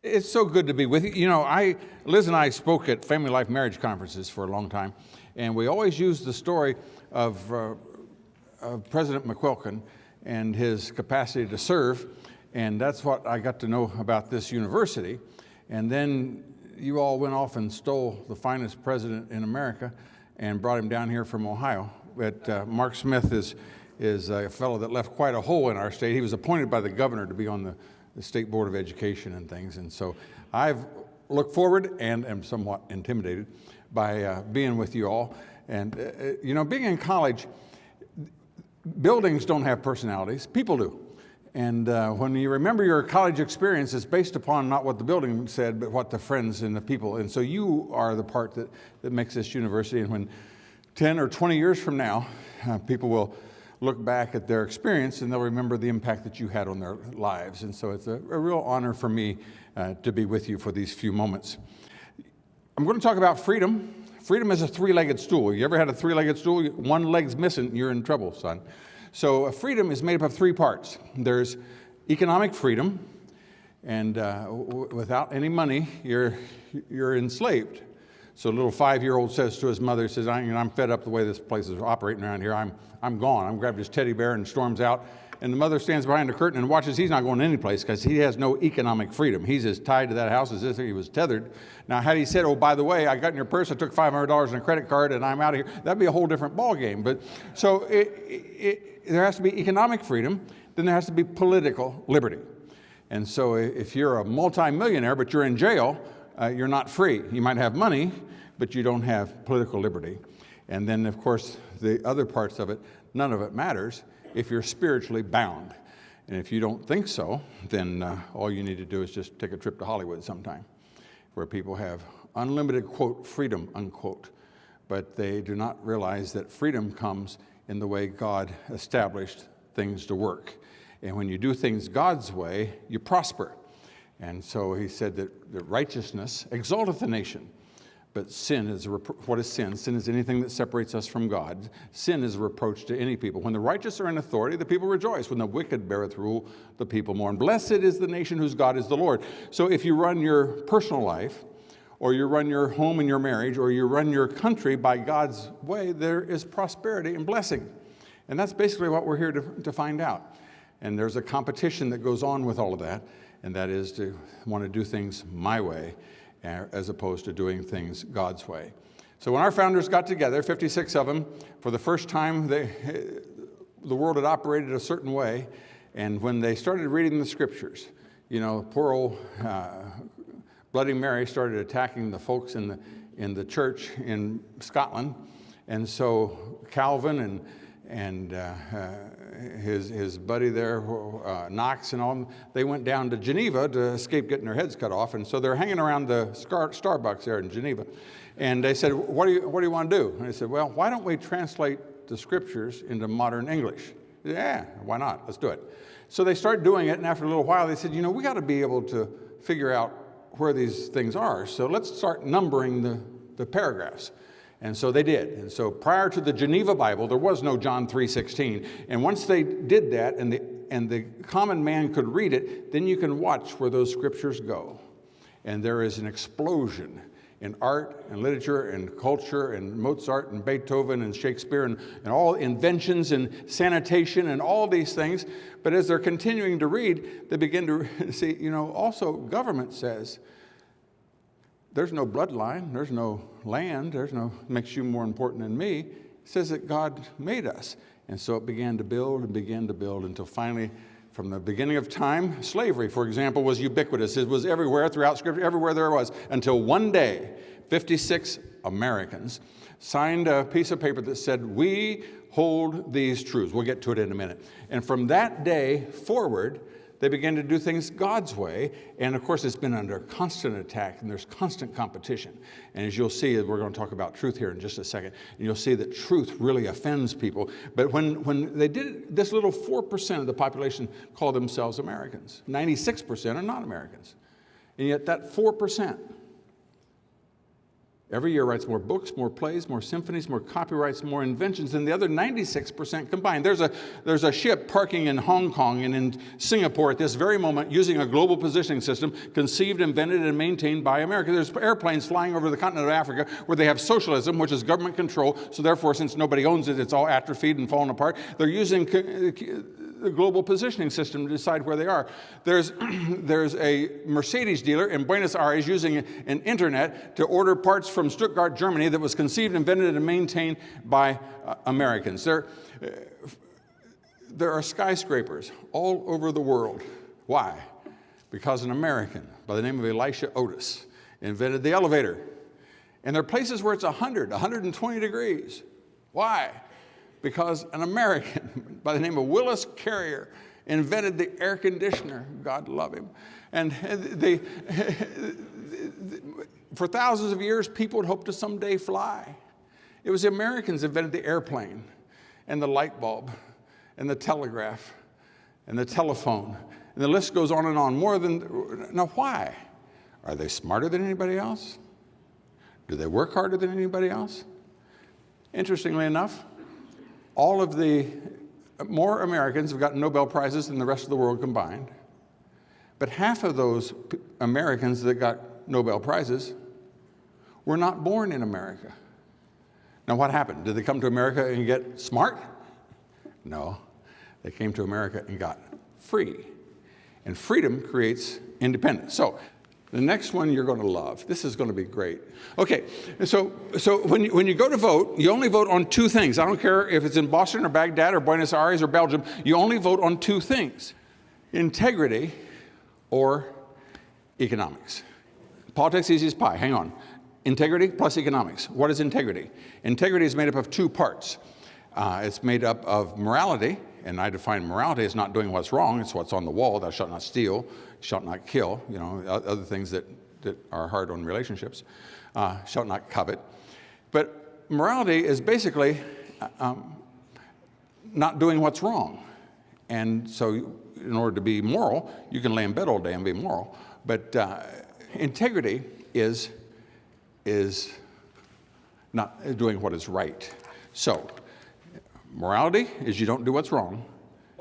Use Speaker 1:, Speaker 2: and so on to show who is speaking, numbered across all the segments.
Speaker 1: It's so good to be with you. Liz and I spoke at family life marriage conferences for a long time, and we always used the story of President McEwen and his capacity to serve, and that's what I got to know about this university. And then you all went off and stole the finest president in America and brought him down here from Ohio. But Mark Smith is a fellow that left quite a hole in our state. He was appointed by the governor to be on the State Board of Education and things. And so I've looked forward and am somewhat intimidated by being with you all. And, being in college, buildings don't have personalities, people do. And when you remember your college experience, it's based upon not what the building said, but what the friends and the people. And so you are the part that makes this university. And when 10 or 20 years from now, people will look back at their experience and they'll remember the impact that you had on their lives. And so it's a real honor for me to be with you for these few moments. I'm going to talk about freedom. Freedom is a three-legged stool. You ever had a three-legged stool? One leg's missing, you're in trouble, son. So freedom is made up of three parts. There's economic freedom, and without any money, you're enslaved. So a little 5-year-old says to his mother, says, I'm fed up the way this place is operating around here. I'm gone. I'm grabbed his teddy bear and storms out. And the mother stands behind the curtain and watches. He's not going any place because he has no economic freedom. He's as tied to that house as if he was tethered. Now, had he said, oh, by the way, I got in your purse, I took $500 in a credit card, and I'm out of here, that'd be a whole different ballgame. But so there has to be economic freedom. Then there has to be political liberty. And so if you're a multimillionaire, but you're in jail, you're not free. You might have money, but you don't have political liberty. And then, of course, the other parts of it, none of it matters if you're spiritually bound. And if you don't think so, then all you need to do is just take a trip to Hollywood sometime, where people have unlimited, quote, freedom, unquote. But they do not realize that freedom comes in the way God established things to work. And when you do things God's way, you prosper. And so he said that righteousness exalteth the nation. But sin is, what is sin? Sin is anything that separates us from God. Sin is a reproach to any people. When the righteous are in authority, the people rejoice. When the wicked beareth rule, the people mourn. Blessed is the nation whose God is the Lord. So if you run your personal life, or you run your home and your marriage, or you run your country by God's way, there is prosperity and blessing. And that's basically what we're here to find out. And there's a competition that goes on with all of that, and that is to want to do things my way, as opposed to doing things God's way. So when our founders got together, 56 of them, for the first time, the world had operated a certain way. And when they started reading the scriptures, poor old Bloody Mary started attacking the folks in the church in Scotland. And so Calvin and his buddy there, Knox and all, they went down to Geneva to escape getting their heads cut off. And so they're hanging around the Starbucks there in Geneva. And they said, what do you want to do? And they said, well, why don't we translate the scriptures into modern English? Yeah, why not? Let's do it. So they started doing it, and after a little while they said, we got to be able to figure out where these things are. So let's start numbering the paragraphs. And so they did. And so prior to the Geneva Bible, there was no John 3:16. And once they did that and the common man could read it, then you can watch where those scriptures go. And there is an explosion in art and literature and culture and Mozart and Beethoven and Shakespeare and all inventions and sanitation and all these things. But as they're continuing to read, they begin to see, also government says, there's no bloodline, there's no land, makes you more important than me. It says that God made us. And so it began to build until finally, from the beginning of time, slavery, for example, was ubiquitous. It was everywhere throughout Scripture, everywhere there was, until one day, 56 Americans signed a piece of paper that said, we hold these truths. We'll get to it in a minute. And from that day forward, they began to do things God's way, and of course it's been under constant attack, and there's constant competition. And as you'll see, we're going to talk about truth here in just a second, and you'll see that truth really offends people. But when they did it, this little 4% of the population call themselves Americans. 96% are not Americans. And yet that 4% every year writes more books, more plays, more symphonies, more copyrights, more inventions than the other 96% combined. There's a ship parking in Hong Kong and in Singapore at this very moment using a global positioning system conceived, invented, and maintained by America. There's airplanes flying over the continent of Africa where they have socialism, which is government control. So therefore, since nobody owns it, it's all atrophied and fallen apart. They're using the global positioning system to decide where they are. There's a Mercedes dealer in Buenos Aires using an internet to order parts from Stuttgart, Germany that was conceived, invented, and maintained by Americans. There are skyscrapers all over the world. Why? Because an American by the name of Elisha Otis invented the elevator. And there are places where it's 100, 120 degrees. Why? Because an American by the name of Willis Carrier invented the air conditioner. God love him. And for thousands of years, people would hope to someday fly. It was the Americans that invented the airplane and the light bulb and the telegraph and the telephone. And the list goes on and on. Now why? Are they smarter than anybody else? Do they work harder than anybody else? Interestingly enough, all of the more Americans have gotten Nobel Prizes than the rest of the world combined. But half of those Americans that got Nobel Prizes were not born in America. Now what happened? Did they come to America and get smart? No. They came to America and got free. And freedom creates independence. So the next one you're going to love. This is going to be great. Okay, so when you go to vote, you only vote on two things. I don't care if it's in Boston or Baghdad or Buenos Aires or Belgium. You only vote on two things: integrity or economics. Politics easy as pie. Hang on. Integrity plus economics. What is integrity? Integrity is made up of two parts. It's made up of morality, and I define morality as not doing what's wrong. It's what's on the wall. Thou shalt not steal, shalt not kill, other things that are hard on relationships. Shalt not covet. But morality is basically not doing what's wrong. And so in order to be moral, you can lay in bed all day and be moral. But integrity is not doing what is right. So morality is you don't do what's wrong.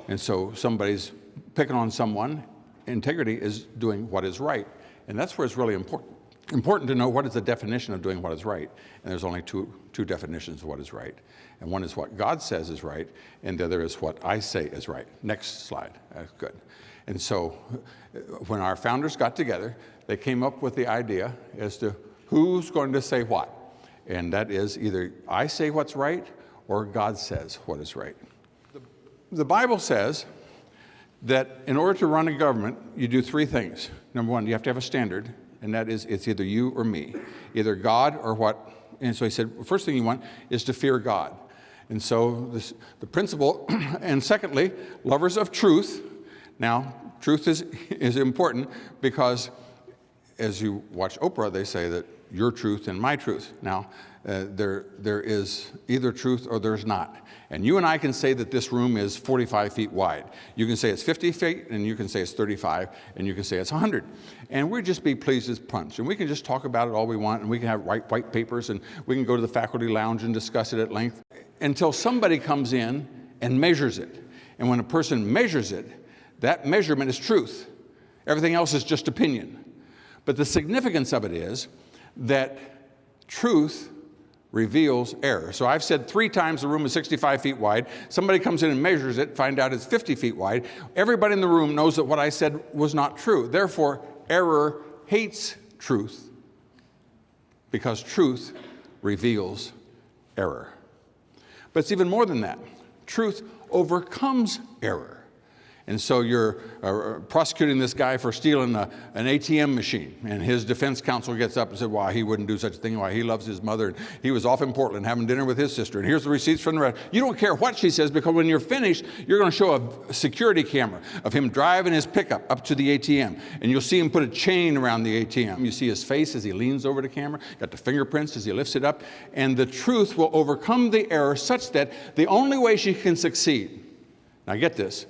Speaker 1: And so somebody's picking on someone. Integrity is doing what is right. And that's where it's really important to know what is the definition of doing what is right. And there's only two definitions of what is right. And one is what God says is right, and the other is what I say is right. Next slide. That's good. And so when our founders got together, they came up with the idea as to who's going to say what. And that is either I say what's right or God says what is right. The Bible says that in order to run a government, you do three things. Number one, you have to have a standard, and that is it's either you or me, either God or what. And so he said, the first thing you want is to fear God. And so the principle, and secondly, lovers of truth. Now, truth is important because as you watch Oprah, they say that your truth and my truth. Now, there is either truth or there's not. And you and I can say that this room is 45 feet wide. You can say it's 50 feet, and you can say it's 35, and you can say it's 100. And we'll just be pleased as punch. And we can just talk about it all we want, and we can have white papers, and we can go to the faculty lounge and discuss it at length until somebody comes in and measures it. And when a person measures it, that measurement is truth. Everything else is just opinion. But the significance of it is that truth reveals error. So I've said 3 times the room is 65 feet wide. Somebody comes in and measures it, find out it's 50 feet wide. Everybody in the room knows that what I said was not true. Therefore, error hates truth because truth reveals error. But it's even more than that. Truth overcomes error. And so you're prosecuting this guy for stealing an ATM machine. And his defense counsel gets up and said, why, he wouldn't do such a thing. Why, he loves his mother. And he was off in Portland having dinner with his sister. And here's the receipts from the rest. You don't care what she says, because when you're finished, you're going to show a security camera of him driving his pickup up to the ATM. And you'll see him put a chain around the ATM. You see his face as he leans over the camera. Got the fingerprints as he lifts it up. And the truth will overcome the error such that the only way she can succeed, now get this,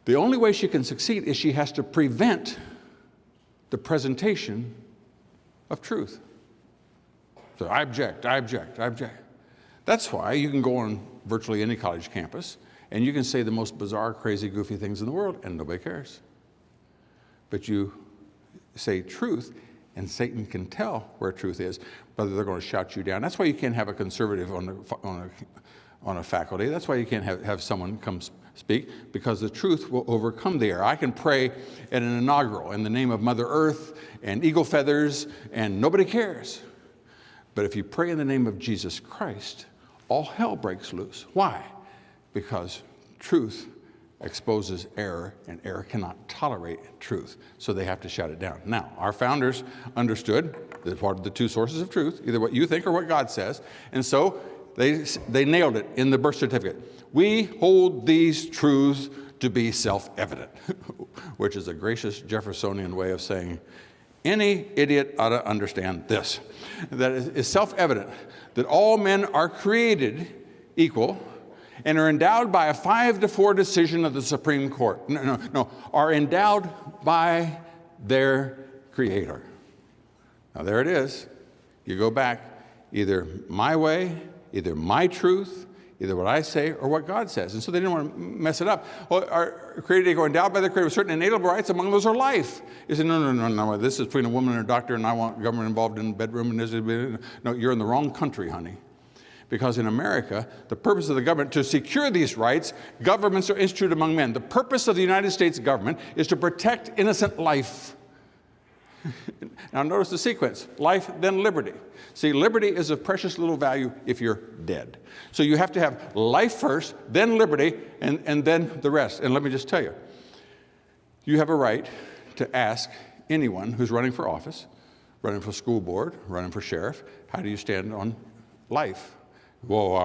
Speaker 1: the only way she can succeed is she has to prevent the presentation of truth. So I object, I object, I object. That's why you can go on virtually any college campus and you can say the most bizarre, crazy, goofy things in the world and nobody cares. But you say truth and Satan can tell where truth is, whether they're going to shout you down. That's why you can't have a conservative on a faculty. That's why you can't have someone come speak, because the truth will overcome the error. I can pray at an inaugural in the name of Mother Earth and eagle feathers, and nobody cares. But if you pray in the name of Jesus Christ, all hell breaks loose. Why? Because truth exposes error, and error cannot tolerate truth, so they have to shut it down. Now, our founders understood that part of the two sources of truth, either what you think or what God says, and so they nailed it in the birth certificate. We hold these truths to be self-evident, which is a gracious Jeffersonian way of saying any idiot ought to understand this. That is self-evident that all men are created equal and are endowed by a 5-4 decision of the Supreme Court. Are endowed by their Creator. Now there it is. You go back, either my way, either my truth, either what I say or what God says. And so they didn't want to mess it up. Well, are created equal, endowed by the Creator with certain inalienable rights, among those are life. You say, no, this is between a woman and a doctor, and I want government involved in the bedroom. No, you're in the wrong country, honey. Because in America, the purpose of the government to secure these rights, governments are instituted among men. The purpose of the United States government is to protect innocent life. Now notice the sequence, life, then liberty. See, liberty is of precious little value if you're dead. So you have to have life first, then liberty, and then the rest. And let me just tell you, you have a right to ask anyone who's running for office, running for school board, running for sheriff, how do you stand on life? Well,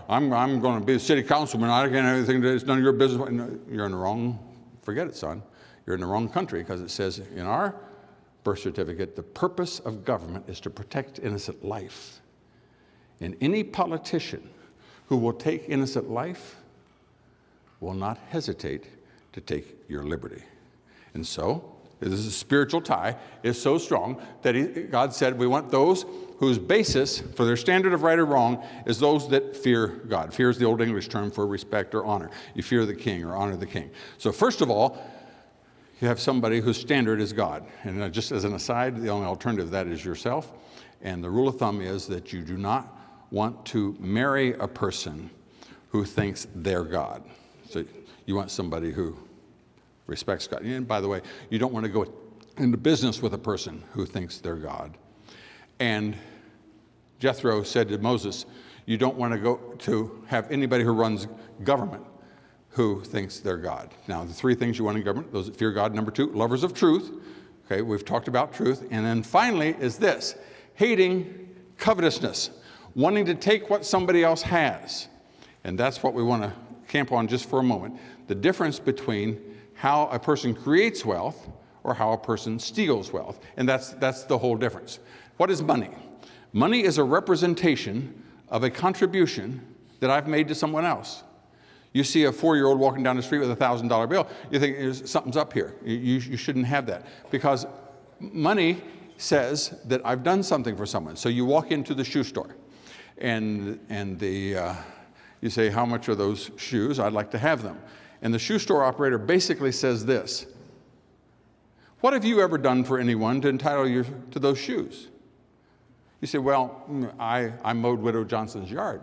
Speaker 1: I'm going to be a city councilman. I can't have anything to do. It's none of your business. No, you're in the wrong, forget it, son. You're in the wrong country, because it says in our birth certificate, the purpose of government is to protect innocent life. And any politician who will take innocent life will not hesitate to take your liberty. And so, this is a spiritual tie is so strong that God said we want those whose basis for their standard of right or wrong is those that fear God. Fear is the old English term for respect or honor. You fear the king or honor the king. So first of all, you have somebody whose standard is God. And just as an aside, the only alternative to that is yourself. And the rule of thumb is that you do not want to marry a person who thinks they're God. So you want somebody who respects God. And by the way, you don't want to go into business with a person who thinks they're God. And Jethro said to Moses, you don't want to go to have anybody who runs government who thinks they're God. Now, the three things you want in government, those that fear God. Number two, lovers of truth. Okay, we've talked about truth. And then finally is this, hating covetousness, wanting to take what somebody else has. And that's what we want to camp on just for a moment. The difference between how a person creates wealth or how a person steals wealth. And that's the whole difference. What is money? Money is a representation of a contribution that I've made to someone else. You see a 4-year-old walking down the street with a $1,000 bill, you think something's up here. You shouldn't have that, because money says that I've done something for someone. So you walk into the shoe store, and you say, how much are those shoes? I'd like to have them. And the shoe store operator basically says this, what have you ever done for anyone to entitle you to those shoes? You say, well, I mowed Widow Johnson's yard.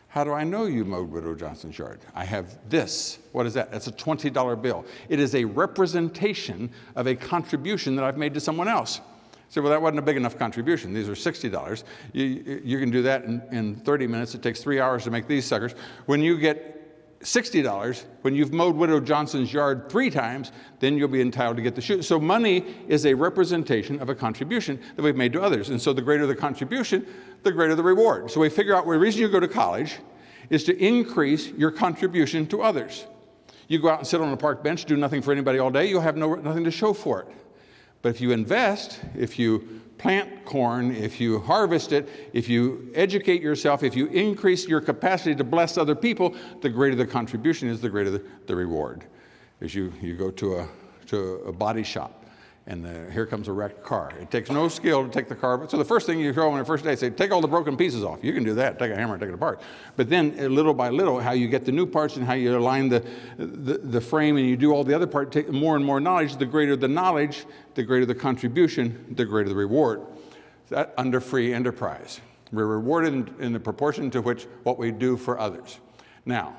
Speaker 1: How do I know you mowed Widow Johnson's yard? I have this. What is that? That's a $20 bill. It is a representation of a contribution that I've made to someone else. So, well, that wasn't a big enough contribution. These are $60. You can do that in 30 minutes. It takes 3 hours to make these suckers. When you get $60, when you've mowed Widow Johnson's yard 3 times, then you'll be entitled to get the shoes. So money is a representation of a contribution that we've made to others. And so the greater the contribution, the greater the reward. So we figure out the reason you go to college is to increase your contribution to others. You go out and sit on a park bench, do nothing for anybody all day, you'll have nothing to show for it. But if you invest, if you plant corn, if you harvest it, if you educate yourself, if you increase your capacity to bless other people, the greater the contribution is, the greater the reward. As you go to a body shop And here comes a wrecked car. It takes no skill to take the car. So the first thing you show on the first day, say, take all the broken pieces off. You can do that. Take a hammer and take it apart. But then little by little, how you get the new parts and how you align the frame and you do all the other parts, take more and more knowledge. The greater the knowledge, the greater the contribution, the greater the reward. That under free enterprise. We're rewarded in the proportion to which what we do for others. Now,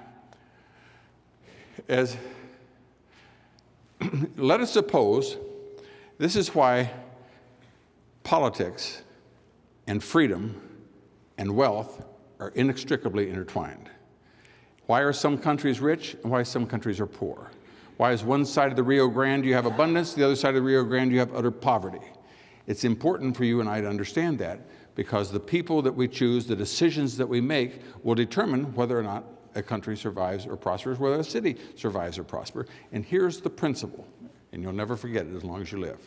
Speaker 1: let us suppose, this is why politics and freedom and wealth are inextricably intertwined. Why are some countries rich and why some countries are poor? Why is one side of the Rio Grande you have abundance, the other side of the Rio Grande you have utter poverty? It's important for you and I to understand that because the people that we choose, the decisions that we make will determine whether or not a country survives or prospers, whether a city survives or prospers. And here's the principle, and you'll never forget it as long as you live.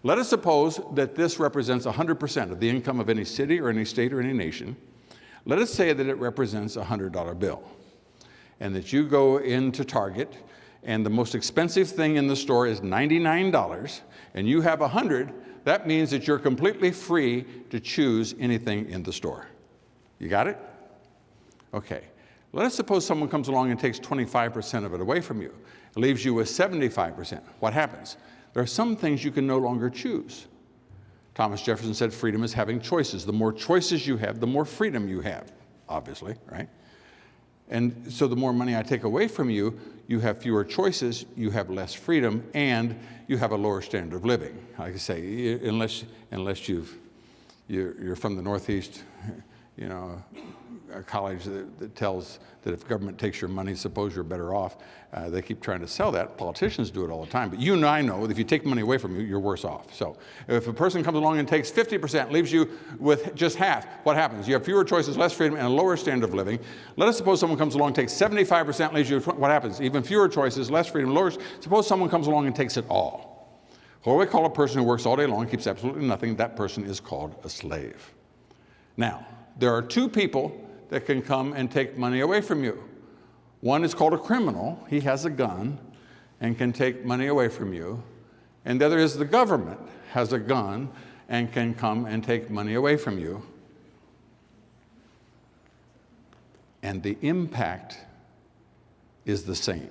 Speaker 1: Let us suppose that this represents 100% of the income of any city or any state or any nation. Let us say that it represents a $100 bill, and that you go into Target, and the most expensive thing in the store is $99, and you have 100. That means that you're completely free to choose anything in the store. You got it? Okay. Let us suppose someone comes along and takes 25% of it away from you. It leaves you with 75%. What happens? There are some things you can no longer choose. Thomas Jefferson said freedom is having choices. The more choices you have, the more freedom you have, obviously, right? And so the more money I take away from you, you have fewer choices, you have less freedom, and you have a lower standard of living. Like I say, unless you're from the Northeast, you know, a college that tells that if government takes your money, suppose you're better off. They keep trying to sell that. Politicians do it all the time. But you and I know that if you take money away from you, you're worse off. So if a person comes along and takes 50%, leaves you with just half, what happens? You have fewer choices, less freedom, and a lower standard of living. Let us suppose someone comes along and takes 75%, leaves you with, what happens? Even fewer choices, less freedom, lower. Suppose someone comes along and takes it all. What we call a person who works all day long and keeps absolutely nothing, that person is called a slave. Now, there are two people that can come and take money away from you. One is called a criminal. He has a gun and can take money away from you. And the other is the government has a gun and can come and take money away from you. And the impact is the same.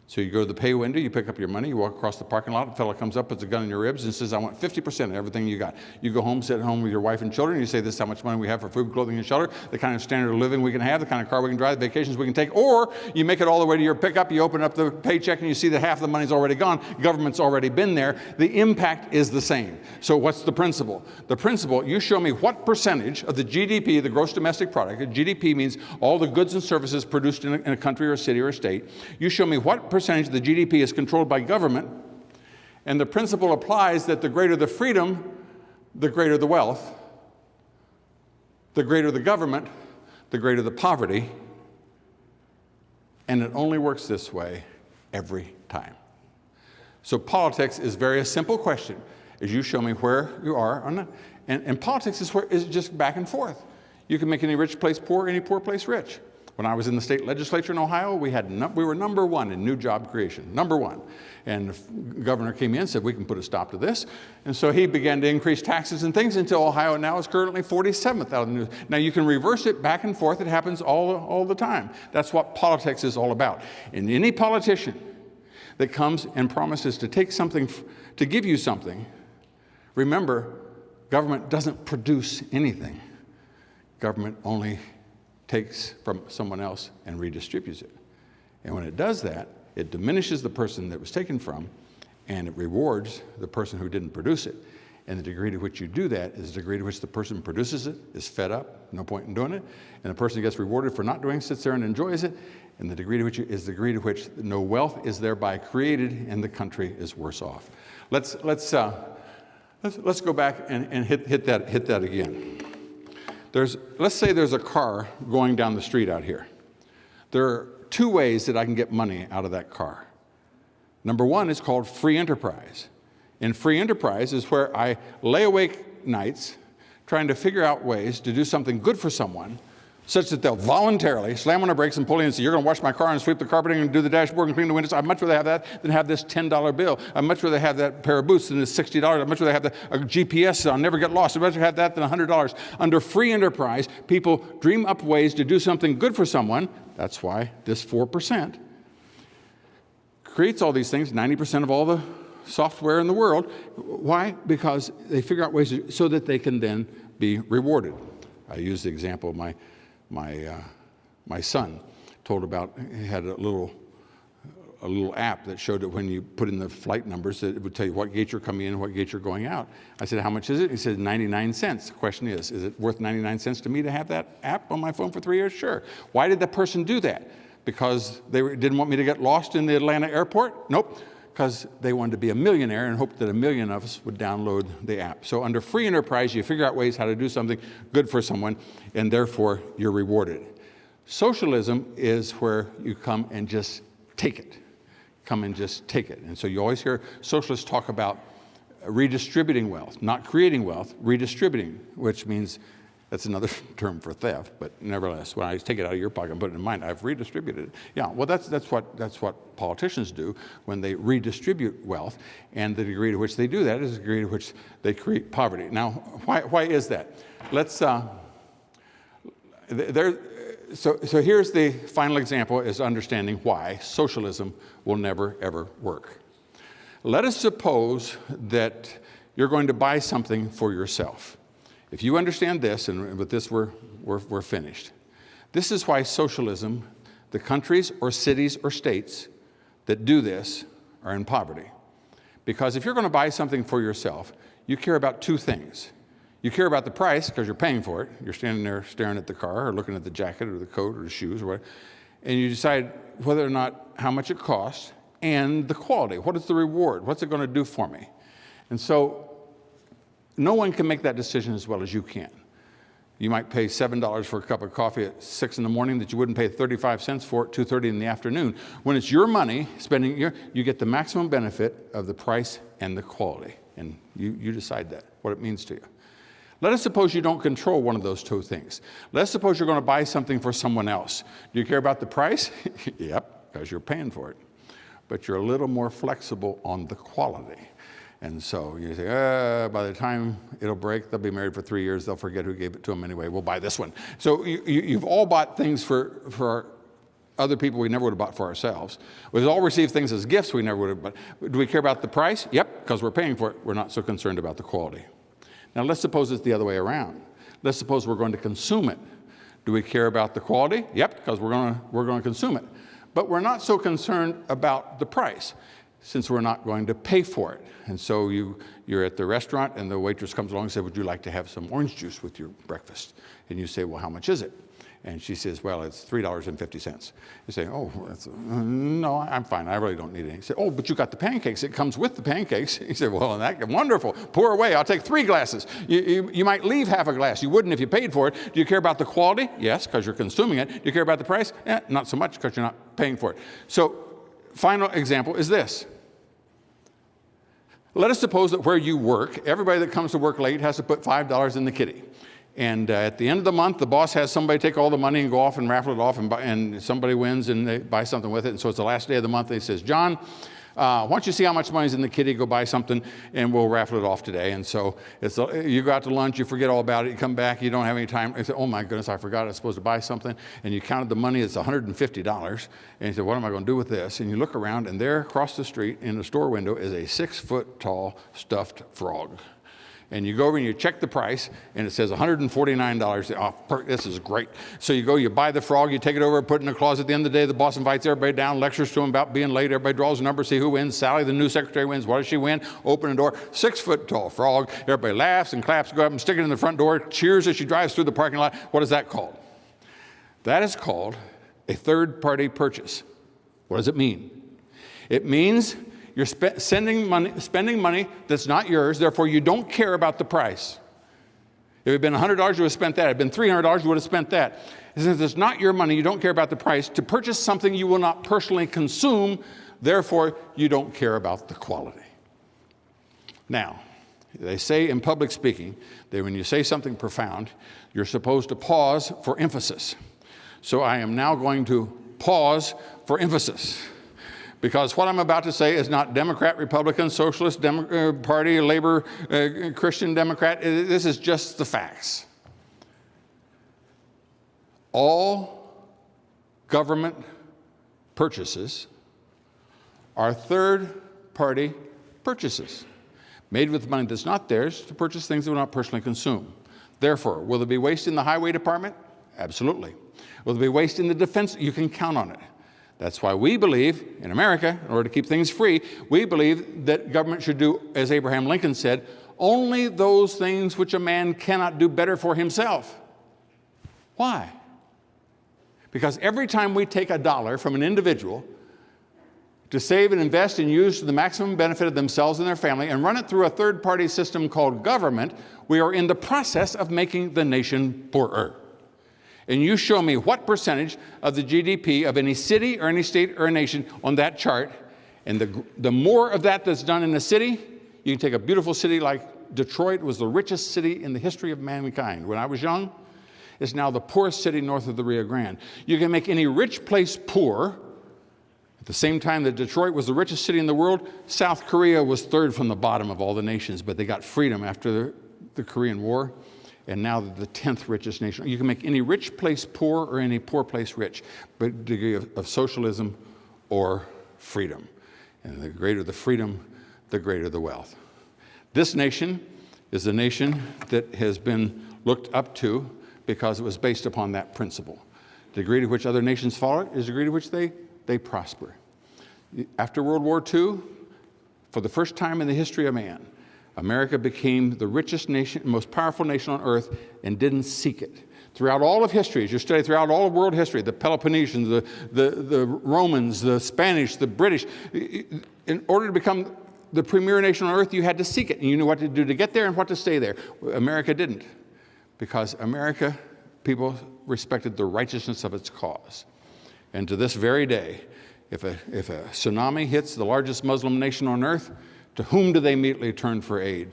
Speaker 1: So you go to the pay window, you pick up your money, you walk across the parking lot, a fellow comes up, puts a gun in your ribs and says, I want 50% of everything you got. You go home, sit at home with your wife and children, and you say, this is how much money we have for food, clothing, and shelter, the kind of standard of living we can have, the kind of car we can drive, the vacations we can take, or you make it all the way to your pickup, you open up the paycheck and you see that half the money's already gone, government's already been there. The impact is the same. So what's the principle? The principle, you show me what percentage of the GDP, the gross domestic product, GDP means all the goods and services produced in a country or a city or a state, you show me what percentage of the GDP is controlled by government, and the principle applies that the greater the freedom, the greater the wealth, the greater the government, the greater the poverty, and it only works this way every time. So politics is a simple question, is you show me where you are on that, and politics is just back and forth. You can make any rich place poor, any poor place rich. When I was in the state legislature in Ohio, we were number one in new job creation, number one. And the governor came in and said, we can put a stop to this. And so he began to increase taxes and things until Ohio now is currently 47th out of the news. Now you can reverse it back and forth. It happens all the time. That's what politics is all about. And any politician that comes and promises to take something, to give you something, remember, government doesn't produce anything. Government only takes from someone else and redistributes it. And when it does that, it diminishes the person that was taken from, and it rewards the person who didn't produce it. And the degree to which you do that is the degree to which the person who produces it is fed up, no point in doing it, and the person who gets rewarded for not doing it sits there and enjoys it, and the degree to which is the degree to which no wealth is thereby created and the country is worse off. Let's go back and hit that again. Let's say there's a car going down the street out here. There are two ways that I can get money out of that car. Number one is called free enterprise. And free enterprise is where I lay awake nights trying to figure out ways to do something good for someone such that they'll voluntarily slam on the brakes and pull in and say, you're going to wash my car and sweep the carpeting and do the dashboard and clean the windows. I'd much rather have that than have this $10 bill. I'd much rather have that pair of boots than this $60. I'd much rather have a GPS so I'll never get lost. I'd much rather have that than $100. Under free enterprise, people dream up ways to do something good for someone. That's why this 4% creates all these things, 90% of all the software in the world. Why? Because they figure out ways so that they can then be rewarded. I use the example of my son told about. He had a little app that showed that when you put in the flight numbers, that it would tell you what gate you're coming in and what gate you're going out. I said, how much is it? He said, 99 cents. The question is it worth 99 cents to me to have that app on my phone for 3 years? Sure. Why did that person do that? Because they didn't want me to get lost in the Atlanta airport? Nope. Because they wanted to be a millionaire and hoped that a million of us would download the app. So under free enterprise, you figure out ways how to do something good for someone, and therefore you're rewarded. Socialism is where you come and just take it. Come and just take it. And so you always hear socialists talk about redistributing wealth, not creating wealth, redistributing, which means that's another term for theft, but nevertheless, when I take it out of your pocket and put it in mine, I've redistributed it. Yeah, well, that's what politicians do when they redistribute wealth, and the degree to which they do that is the degree to which they create poverty. Now, why is that? Let's so here's the final example: is understanding why socialism will never ever work. Let us suppose that you're going to buy something for yourself. If you understand this, and with this we're finished. This is why socialism, the countries or cities or states that do this are in poverty. Because if you're going to buy something for yourself, you care about two things. You care about the price because you're paying for it. You're standing there staring at the car or looking at the jacket or the coat or the shoes or whatever. And you decide whether or not how much it costs and the quality. What is the reward? What's it going to do for me? And so no one can make that decision as well as you can. You might pay $7 for a cup of coffee at 6 in the morning that you wouldn't pay 35 cents for at 2:30 in the afternoon. When it's your money, you get the maximum benefit of the price and the quality. And you decide that, what it means to you. Let us suppose you don't control one of those two things. Let's suppose you're going to buy something for someone else. Do you care about the price? Yep, because you're paying for it. But you're a little more flexible on the quality. And so you say, by the time it'll break, they'll be married for 3 years. They'll forget who gave it to them anyway. We'll buy this one. So you've all bought things for other people we never would have bought for ourselves. We've all received things as gifts we never would have bought. Do we care about the price? Yep, because we're paying for it. We're not so concerned about the quality. Now let's suppose it's the other way around. Let's suppose we're going to consume it. Do we care about the quality? Yep, because we're going to consume it. But we're not so concerned about the price, since we're not going to pay for it. And so you're at the restaurant and the waitress comes along and says, would you like to have some orange juice with your breakfast? And you say, well, how much is it? And she says, well, it's $3.50. You say, oh, no, I'm fine. I really don't need any. You say, oh, but you got the pancakes. It comes with the pancakes. You say, well, wonderful. Pour away. I'll take 3 glasses. You might leave half a glass. You wouldn't if you paid for it. Do you care about the quality? Yes, because you're consuming it. Do you care about the price? Not so much, because you're not paying for it. So final example is this. Let us suppose that where you work, everybody that comes to work late has to put $5 in the kitty. And at the end of the month, the boss has somebody take all the money and go off and raffle it off, and somebody wins and they buy something with it. And so it's the last day of the month. And he says, John, why don't you see how much money's in the kitty, go buy something, and we'll raffle it off today. And so you go out to lunch, you forget all about it, you come back, you don't have any time. You say, oh my goodness, I forgot I was supposed to buy something. And you counted the money, it's $150. And you said, what am I going to do with this? And you look around, and there across the street in the store window is a 6-foot-tall stuffed frog. And you go over and you check the price, and it says $149. Oh, this is great. So you go, you buy the frog, you take it over, put it in the closet. At the end of the day, the boss invites everybody down, lectures to them about being late. Everybody draws a number, see who wins. Sally, the new secretary, wins. What does she win? Open the door, 6-foot-tall frog. Everybody laughs and claps, go up and stick it in the front door, cheers as she drives through the parking lot. What is that called? That is called a third-party purchase. What does it mean? It means you're spending money that's not yours, therefore you don't care about the price. If it had been $100, you would have spent that. If it had been $300, you would have spent that. Since it's not your money, you don't care about the price. To purchase something you will not personally consume, therefore you don't care about the quality. Now, They say in public speaking that when you say something profound, you're supposed to pause for emphasis. So I am now going to pause for emphasis, because what I'm about to say is not Democrat, Republican, Socialist, Party, Labor, Christian Democrat. This is just the facts. All government purchases are third-party purchases, made with money that's not theirs to purchase things that will not personally consume. Therefore, will there be waste in the highway department? Absolutely. Will there be waste in the defense? You can count on it. That's why we believe, in America, in order to keep things free, we believe that government should do, as Abraham Lincoln said, only those things which a man cannot do better for himself. Why? Because every time we take a dollar from an individual to save and invest and use to the maximum benefit of themselves and their family and run it through a third-party system called government, we are in the process of making the nation poorer. And you show me what percentage of the GDP of any city or any state or a nation on that chart, and the more of that that's done in a city, you can take a beautiful city like Detroit was the richest city in the history of mankind. When I was young, it's now the poorest city north of the Rio Grande. You can make any rich place poor. At the same time that Detroit was the richest city in the world, South Korea was third from the bottom of all the nations, but they got freedom after the Korean War, and now they're the 10th richest nation. You can make any rich place poor or any poor place rich, but degree of socialism or freedom. And the greater the freedom, the greater the wealth. This nation is a nation that has been looked up to because it was based upon that principle. The degree to which other nations follow it is the degree to which they prosper. After World War II, for the first time in the history of man, America became the richest nation, most powerful nation on earth, and didn't seek it. Throughout all of history, as you study throughout all of world history, the Peloponnesians, the Romans, the Spanish, the British, in order to become the premier nation on earth, you had to seek it. And you knew what to do to get there and what to stay there. America didn't, because America, people respected the righteousness of its cause. And to this very day, if a tsunami hits the largest Muslim nation on earth, to whom do they immediately turn for aid?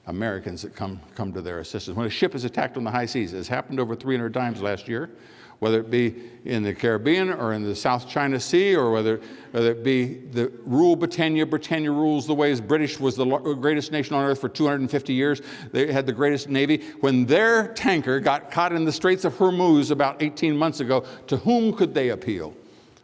Speaker 1: Americans that come to their assistance. When a ship is attacked on the high seas, it has happened over 300 times last year, whether it be in the Caribbean or in the South China Sea, or whether it be the rule Britannia rules the ways. British was the greatest nation on earth for 250 years. They had the greatest navy. When their tanker got caught in the Straits of Hormuz about 18 months ago, to whom could they appeal?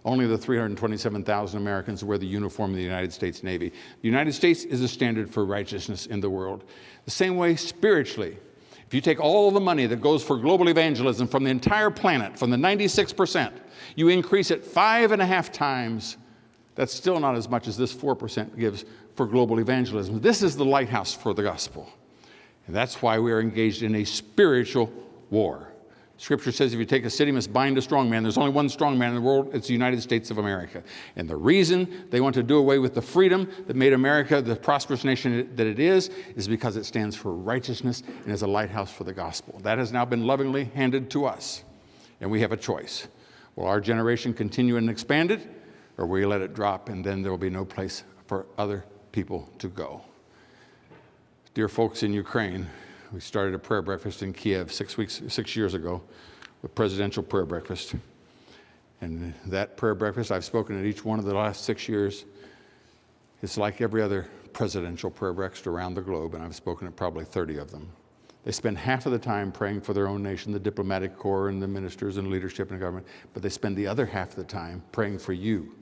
Speaker 1: Only the 327,000 Americans who wear the uniform of the United States Navy. The United States is a standard for righteousness in the world. The same way spiritually. If you take all the money that goes for global evangelism from the entire planet, from the 96%, you increase it 5.5 times, that's still not as much as this 4% gives for global evangelism. This is the lighthouse for the gospel. And that's why we are engaged in a spiritual war. Scripture says if you take a city, you must bind a strong man. There's only one strong man in the world. It's the United States of America. And the reason they want to do away with the freedom that made America the prosperous nation that it is because it stands for righteousness and is a lighthouse for the gospel. That has now been lovingly handed to us. And we have a choice. Will our generation continue and expand it, or will we let it drop, and then there will be no place for other people to go? Dear folks in Ukraine, we started a prayer breakfast in Kiev 6 years ago, a presidential prayer breakfast. And that prayer breakfast, I've spoken at each one of the last 6 years. It's like every other presidential prayer breakfast around the globe, and I've spoken at probably 30 of them. They spend half of the time praying for their own nation, the diplomatic corps and the ministers and leadership in government, but they spend the other half of the time praying for you,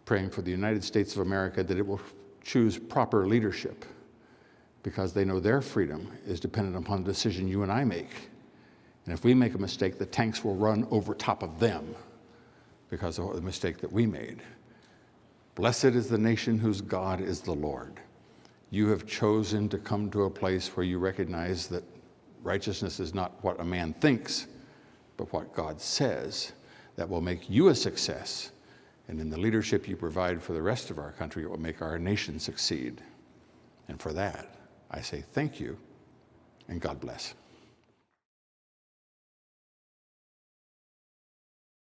Speaker 1: praying for the United States of America, that it will choose proper leadership, because they know their freedom is dependent upon the decision you and I make. And if we make a mistake, the tanks will run over top of them because of the mistake that we made. Blessed is the nation whose God is the Lord. You have chosen to come to a place where you recognize that righteousness is not what a man thinks, but what God says. That will make you a success. And in the leadership you provide for the rest of our country, it will make our nation succeed. And for that, I say thank you, and God bless.